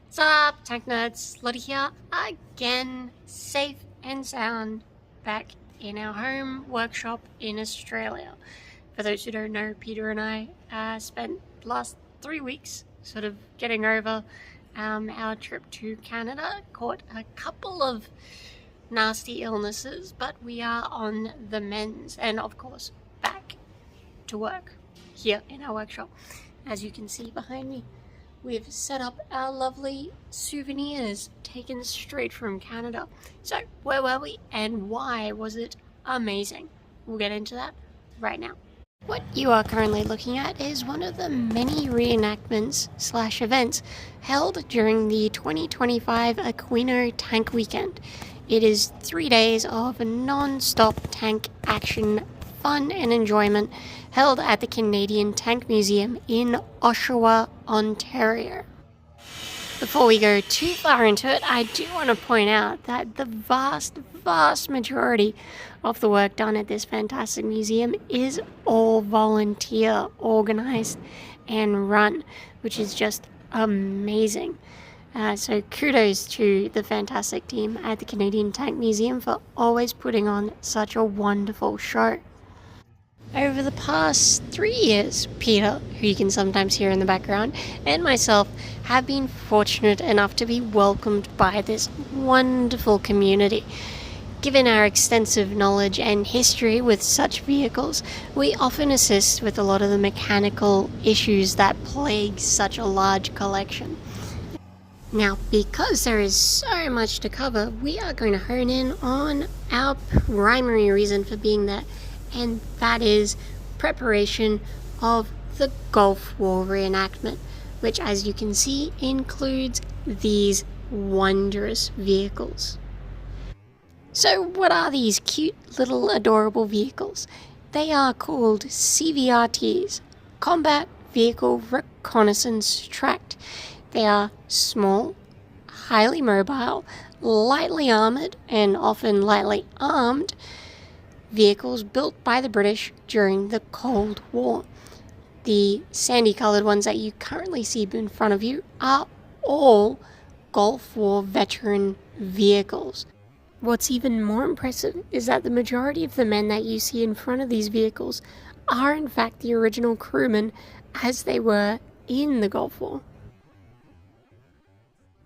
What's up, tank nerds? Lottie here again, safe and sound, back in our home workshop in Australia. For those who don't know, Peter and I spent the last 3 weeks sort of getting over our trip to Canada. Caught a couple of nasty illnesses, but we are on the mends and of course back to work here in our workshop. As you can see behind me, we've set up our lovely souvenirs taken straight from Canada. So where were we and why was it amazing? We'll get into that right now. What you are currently looking at is one of the many reenactments / events held during the 2025 Aquino Tank Weekend. It is 3 days of non-stop tank action, fun and enjoyment held at the Canadian Tank Museum in Oshawa, Ontario. Before we go too far into it, I do want to point out that the vast majority of the work done at this fantastic museum is all volunteer organized and run, which is just amazing. So kudos to the fantastic team at the Canadian Tank Museum for always putting on such a wonderful show. Over the past 3 years, Peter, who you can sometimes hear in the background, and myself have been fortunate enough to be welcomed by this wonderful community. Given our extensive knowledge and history with such vehicles, we often assist with a lot of the mechanical issues that plague such a large collection. Now, because there is so much to cover, we are going to hone in on our primary reason for being there, and that is preparation of the Gulf War reenactment, which, as you can see, includes these wondrous vehicles. So what are these cute little adorable vehicles? They are called CVRTs, Combat Vehicle Reconnaissance Tracked. They are small, highly mobile, lightly armoured, and often lightly armed vehicles built by the British during the Cold War. The sandy coloured ones that you currently see in front of you are all Gulf War veteran vehicles. What's even more impressive is that the majority of the men that you see in front of these vehicles are in fact the original crewmen as they were in the Gulf War.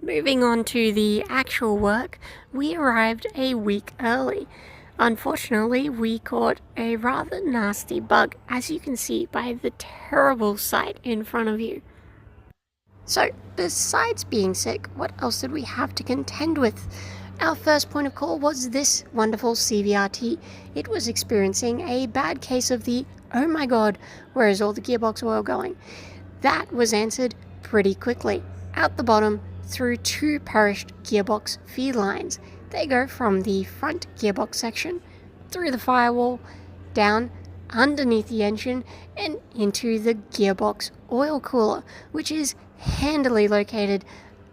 Moving on to the actual work, we arrived a week early. Unfortunately, we caught a rather nasty bug, as you can see by the terrible sight in front of you. So, besides being sick, what else did we have to contend with? Our first point of call was this wonderful CVRT. It was experiencing a bad case of the, oh my god, where is all the gearbox oil going? That was answered pretty quickly. Out the bottom, through 2 perished gearbox feed lines. They go from the front gearbox section, through the firewall, down underneath the engine, and into the gearbox oil cooler, which is handily located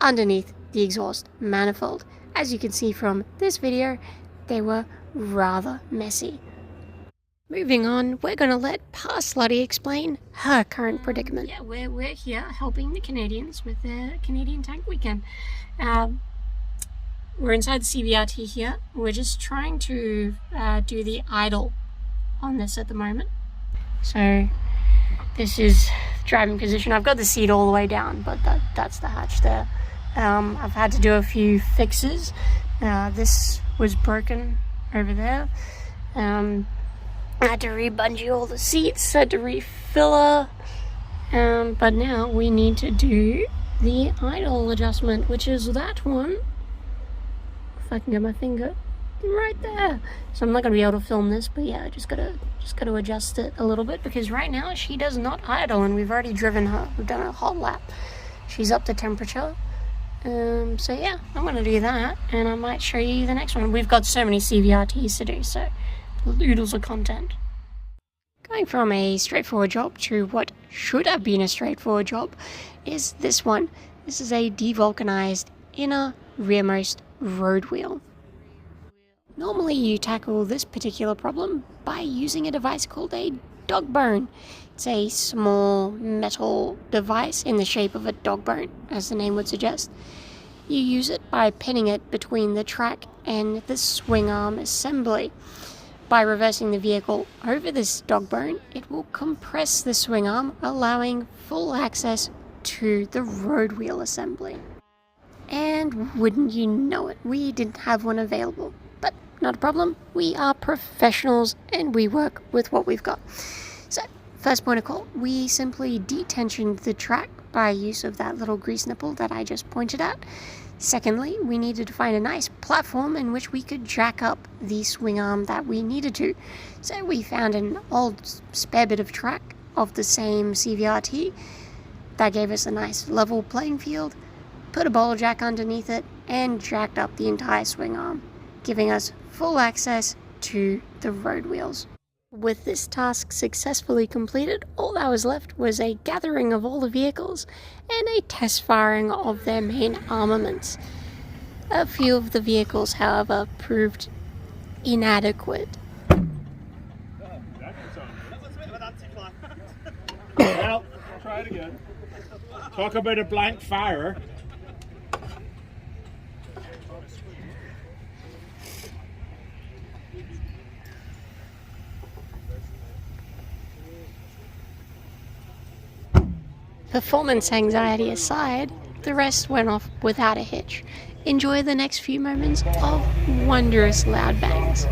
underneath the exhaust manifold. As you can see from this video, they were rather messy. Moving on, we're going to let past Lottie explain her current predicament. Yeah, we're here helping the Canadians with their Canadian Tank Weekend. We're inside the CVRT here. We're just trying to do the idle on this at the moment. So this is driving position. I've got the seat all the way down, but that's the hatch there. I've had to do a few fixes. This was broken over there. I had to rebungee all the seats, had to refill her. But now we need to do the idle adjustment, which is that one. If I can get my finger right there. So I'm not going to be able to film this, but yeah, I just gotta adjust it a little bit, because right now she does not idle, and we've already driven her. We've done a hot lap. She's up to temperature. So yeah, I'm going to do that, and I might show you the next one. We've got so many CVRTs to do, so oodles of content. Going from a straightforward job to what should have been a straightforward job is this one. This is a devulcanized inner rearmost road wheel. Normally you tackle this particular problem by using a device called a dog bone. It's a small metal device in the shape of a dog bone, as the name would suggest. You use it by pinning it between the track and the swing arm assembly. By reversing the vehicle over this dog bone, it will compress the swing arm, allowing full access to the road wheel assembly. And wouldn't you know it, we didn't have one available. But not a problem, we are professionals and we work with what we've got. So, first point of call, we simply detensioned the track by use of that little grease nipple that I just pointed at. Secondly, we needed to find a nice platform in which we could jack up the swing arm that we needed to. So we found an old spare bit of track of the same CVRT. That gave us a nice level playing field, put a bowl jack underneath it, and jacked up the entire swing arm, giving us full access to the road wheels. With this task successfully completed, all that was left was a gathering of all the vehicles and a test firing of their main armaments. A few of the vehicles, however, proved inadequate. Well, try it again. Talk about a blank fire. Performance anxiety aside, the rest went off without a hitch. Enjoy the next few moments of wondrous loud bangs.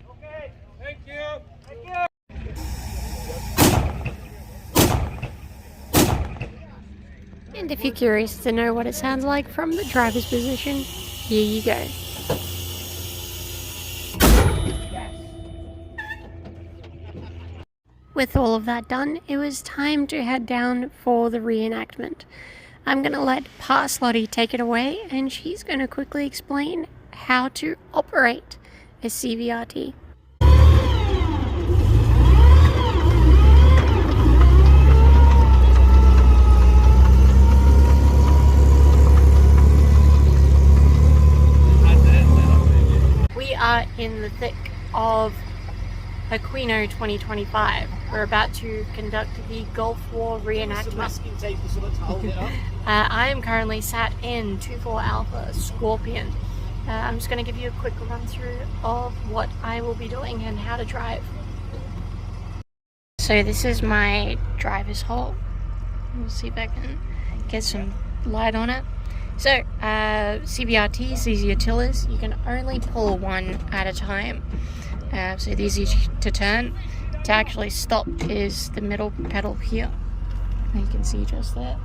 Okay, thank you. Thank you. And if you're curious to know what it sounds like from the driver's position, here you go. With all of that done, it was time to head down for the reenactment. I'm going to let Parslotty take it away, and she's going to quickly explain how to operate a CVRT. We are in the thick of Aquino 2025. We're about to conduct the Gulf War reenactment. I am currently sat in 24 Alpha Scorpion. I'm just going to give you a quick run through of what I will be doing and how to drive. So this is my driver's hole. We'll see if I can get some light on it. So CVRTs, these are your tillers. You can only pull one at a time. So these are to turn. To actually stop is the middle pedal here. You can see just there.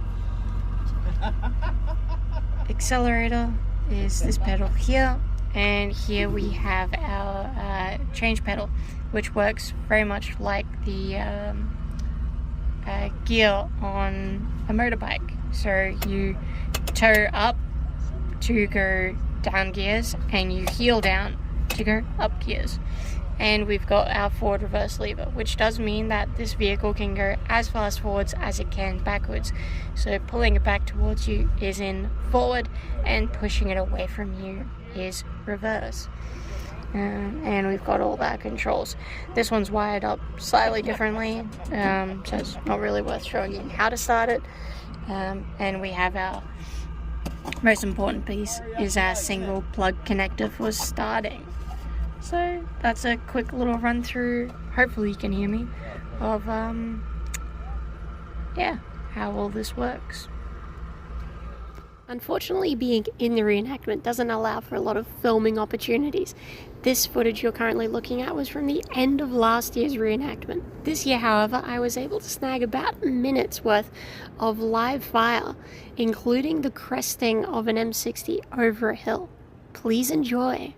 Accelerator is this pedal here, and here we have our change pedal, which works very much like the gear on a motorbike. So you toe up to go down gears, and you heel down to go up gears. And we've got our forward reverse lever, which does mean that this vehicle can go as fast forwards as it can backwards. So pulling it back towards you is in forward, and pushing it away from you is reverse. And we've got all our controls. This one's wired up slightly differently, so it's not really worth showing you how to start it. And we have our most important piece is our single plug connector for starting. So that's a quick little run through, hopefully you can hear me, of how all this works. Unfortunately, being in the reenactment doesn't allow for a lot of filming opportunities. This footage you're currently looking at was from the end of last year's reenactment. This year, however, I was able to snag about a minute's worth of live fire, including the cresting of an M60 over a hill. Please enjoy.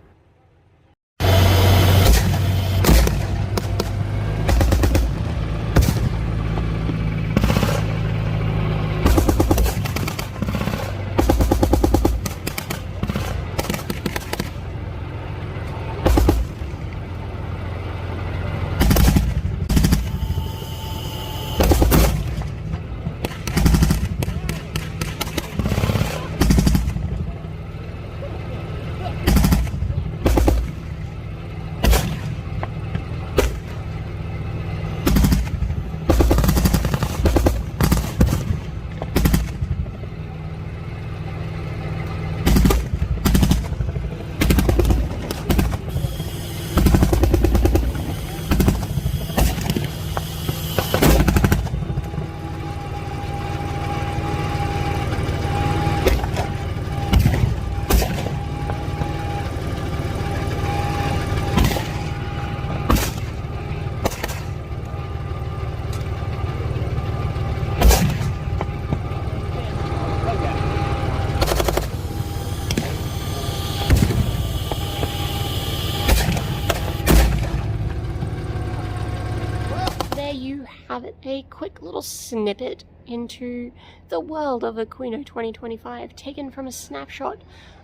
have a quick little snippet into the world of Aquino 2025, taken from a snapshot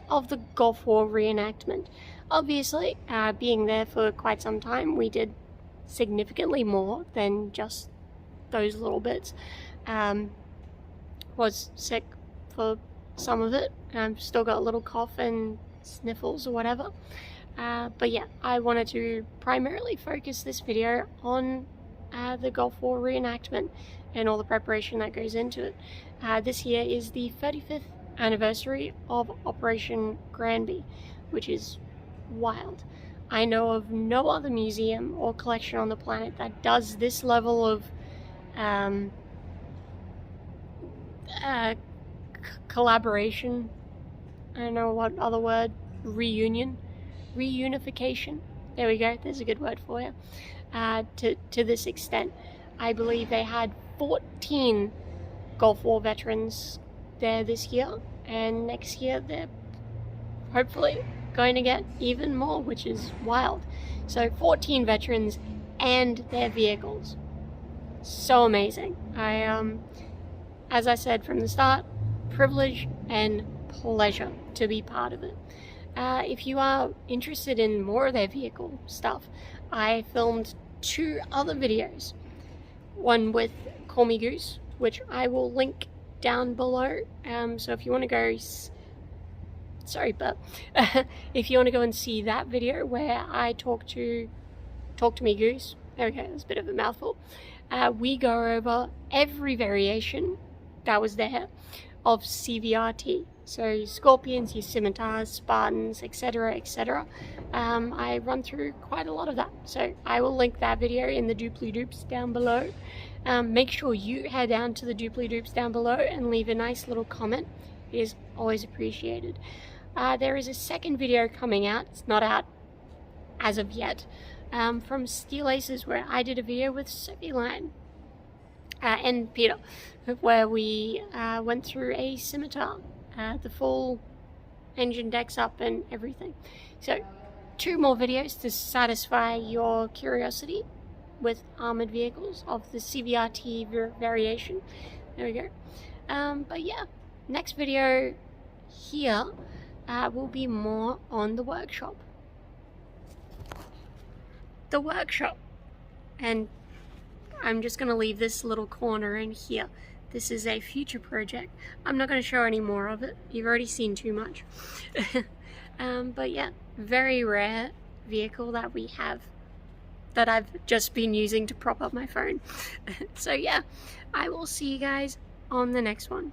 of the Gulf War reenactment. Obviously, being there for quite some time, we did significantly more than just those little bits. Was sick for some of it. I've still got a little cough and sniffles or whatever. But yeah, I wanted to primarily focus this video on the Gulf War reenactment and all the preparation that goes into it. This year is the 35th anniversary of Operation Granby, which is wild. I know of no other museum or collection on the planet that does this level of collaboration. I don't know what other word. Reunification. There we go. There's a good word for you. To this extent, I believe they had 14 Gulf War veterans there this year, and next year they're hopefully going to get even more, which is wild. So 14 veterans and their vehicles. So amazing. As I said from the start, privilege and pleasure to be part of it. If you are interested in more of their vehicle stuff, I filmed 2 other videos. One with Call Me Goose, which I will link down below. So if you want to go, sorry, but if you want to go and see that video where I talk to me Goose, okay, that's a bit of a mouthful. We go over every variation that was there of CVRT. So your Scorpions, your Scimitars, Spartans, etc, etc. I run through quite a lot of that. So I will link that video in the dooply doops down below. Make sure you head down to the dooply doops down below and leave a nice little comment. It is always appreciated. There is a second video coming out. It's not out as of yet. From Steel Aces, where I did a video with Sophie Line and Peter, where we went through a Scimitar, the full engine decks up and everything. So 2 more videos to satisfy your curiosity with armored vehicles of the CVRT variation. There we go. But yeah, next video here will be more on the workshop. The workshop. And I'm just going to leave this little corner in here. This is a future project. I'm not going to show any more of it. You've already seen too much. But yeah, very rare vehicle that we have that I've just been using to prop up my phone. So yeah, I will see you guys on the next one.